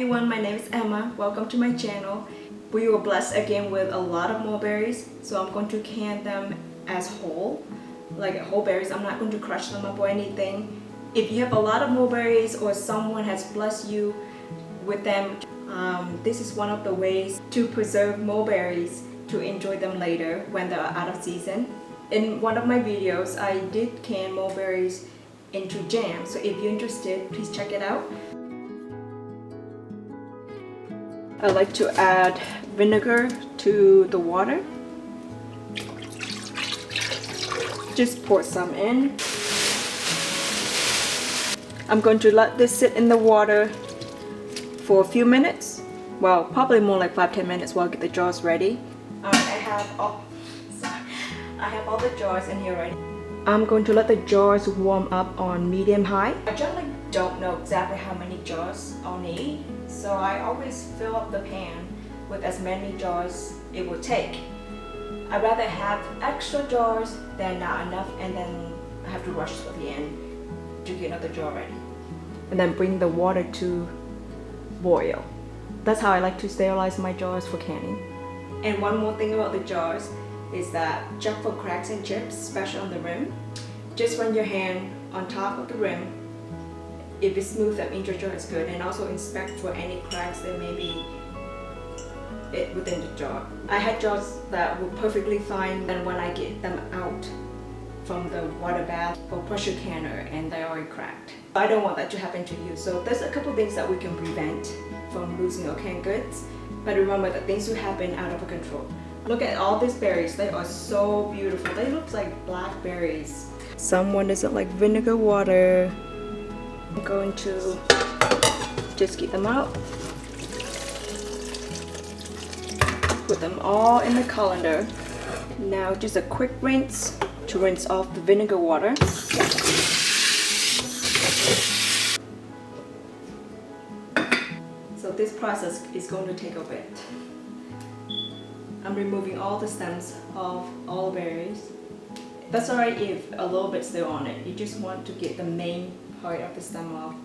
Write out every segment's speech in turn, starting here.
everyone, my name is Emma. Welcome to my channel. We were blessed again with a lot of mulberries, so I'm going to can them as whole, like whole berries. I'm not going to crush them up or anything. If you have a lot of mulberries or someone has blessed you with them, this is one of the ways to preserve mulberries to enjoy them later when they're out of season. In one of my videos, I did can mulberries into jam, so if you're interested, please check it out. I like to add vinegar to the water. Just pour some in. I'm going to let this sit in the water for a few minutes. Well, probably more like 5-10 minutes while I get the jars ready. I have all the jars in here ready. I'm going to let the jars warm up on medium-high. I generally don't know exactly how many jars I'll need, so I always fill up the pan with as many jars it will take. I'd rather have extra jars than not enough, and then I have to rush to the end to get another jar ready. And then bring the water to boil. That's how I like to sterilize my jars for canning. And one more thing about the jars is that check for cracks and chips, especially on the rim. Just run your hand on top of the rim. If it's smooth, that means your jar is good, and also inspect for any cracks that may be within the jar. I had jars that were perfectly fine, and when I get them out from the water bath or pressure canner and they're already cracked. I don't want that to happen to you, so there's a couple things that we can prevent from losing our canned goods, but remember that things will happen out of our control. Look at all these berries, they are so beautiful. They look like blackberries. Someone doesn't like vinegar water. I'm going to just get them out. Put them all in the colander. Now just a quick rinse to rinse off the vinegar water. So this process is going to take a bit. I'm removing all the stems of all the berries. That's alright if a little bit's still on it. You just want to get the main part of the stem off.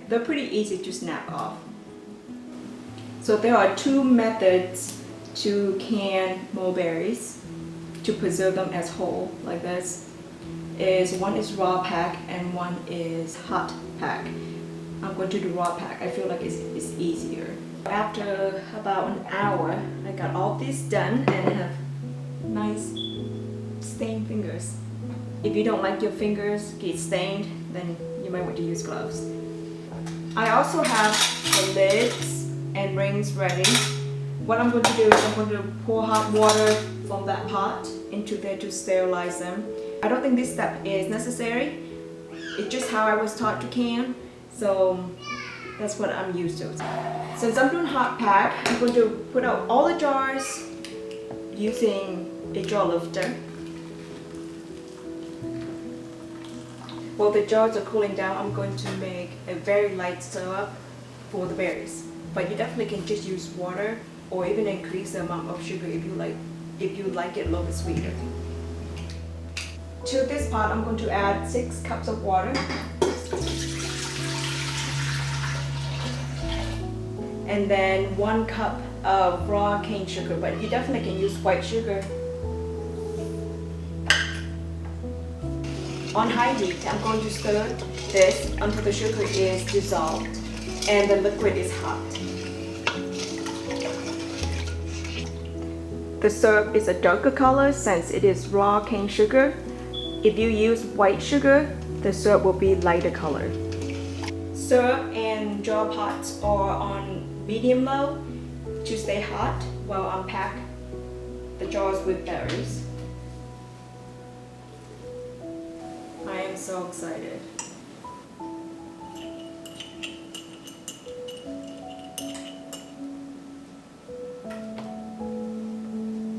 They're pretty easy to snap off. So there are two methods to can mulberries to preserve them as whole, like this. One is raw pack and one is hot pack. I'm going to do raw pack. I feel like it's easier. After about an hour, I got all this done and have nice stained fingers. If you don't like your fingers get stained, then you might want to use gloves. I also have the lids and rings ready. What I'm going to do is I'm going to pour hot water from that pot into there to sterilize them. I don't think this step is necessary. It's just how I was taught to can, so that's what I'm used to. Since I'm doing hot pack, I'm going to put out all the jars using a jar lifter. While the jars are cooling down, I'm going to make a very light syrup for the berries. But you definitely can just use water or even increase the amount of sugar if you like it a little bit sweeter. To this pot, I'm going to add 6 cups of water. And then 1 cup of raw cane sugar, but you definitely can use white sugar. On high heat, I'm going to stir this until the sugar is dissolved and the liquid is hot. The syrup is a darker color since it is raw cane sugar. If you use white sugar, the syrup will be lighter color. Syrup and jar pots are on medium-low to stay hot while I unpack the jars with berries. I am so excited.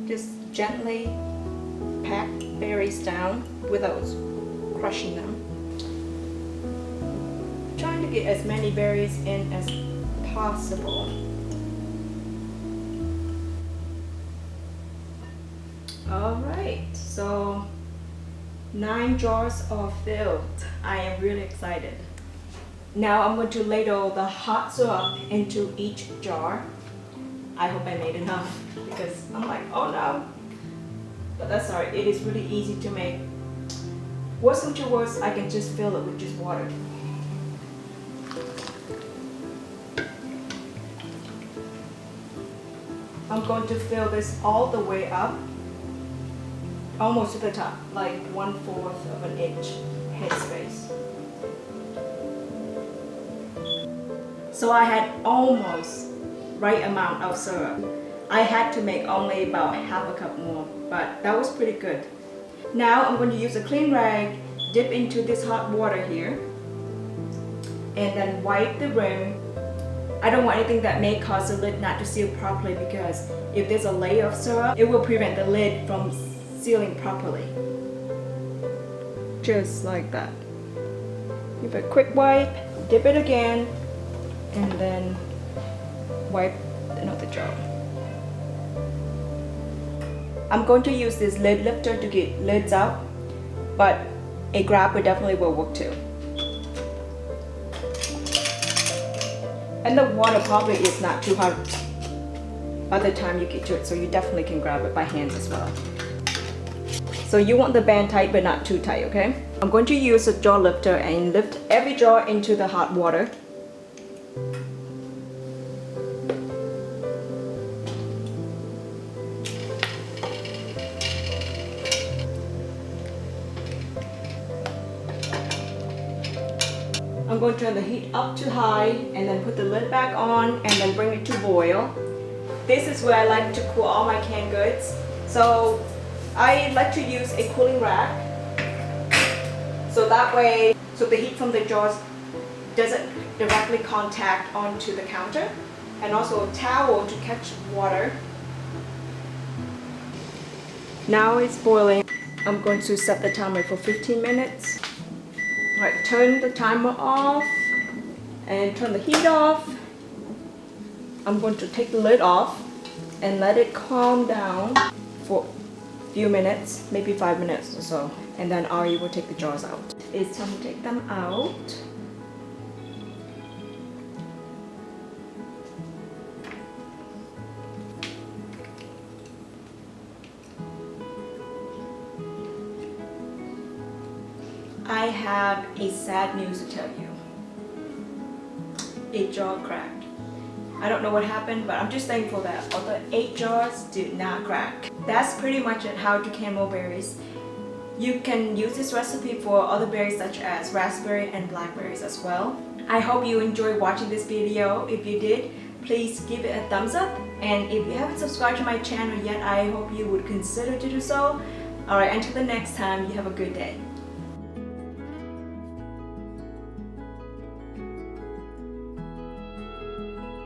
Just gently pack berries down without crushing them. Trying to get as many berries in as possible. Alright, so 9 jars are filled. I am really excited. Now I'm going to ladle the hot syrup into each jar. I hope I made enough because I'm like, oh no. But that's alright, it is really easy to make. Worst come to worst, I can just fill it with just water. I'm going to fill this all the way up, almost to the top, like 1/4 of an inch headspace. So I had almost right amount of syrup. I had to make only about half a cup more, but that was pretty good. Now I'm going to use a clean rag, dip into this hot water here, and then wipe the rim. I don't want anything that may cause the lid not to seal properly, because if there's a layer of syrup, it will prevent the lid from sealing properly. Just like that. Give it a quick wipe, dip it again, and then wipe another jar. I'm going to use this lid lifter to get lids out, but a grabber definitely will work too. And the water probably is not too hot by the time you get to it, so you definitely can grab it by hand as well. So you want the band tight but not too tight, okay? I'm going to use a jar lifter and lift every jar into the hot water. I'm going to turn the heat up to high and then put the lid back on and then bring it to boil. This is where I like to cool all my canned goods. So I like to use a cooling rack. So that way, so the heat from the jars doesn't directly contact onto the counter. And also a towel to catch water. Now it's boiling. I'm going to set the timer for 15 minutes. Alright, turn the timer off and turn the heat off. I'm going to take the lid off and let it calm down for a few minutes, maybe 5 minutes or so, and then Ari will take the jars out. It's time to take them out. I have a sad news to tell you. A jar cracked. I don't know what happened, but I'm just thankful that all the 8 jars did not crack. That's pretty much it, how to can mulberries. You can use this recipe for other berries such as raspberry and blackberries as well. I hope you enjoyed watching this video. If you did, please give it a thumbs up. And if you haven't subscribed to my channel yet, I hope you would consider to do so. Alright, until the next time, you have a good day.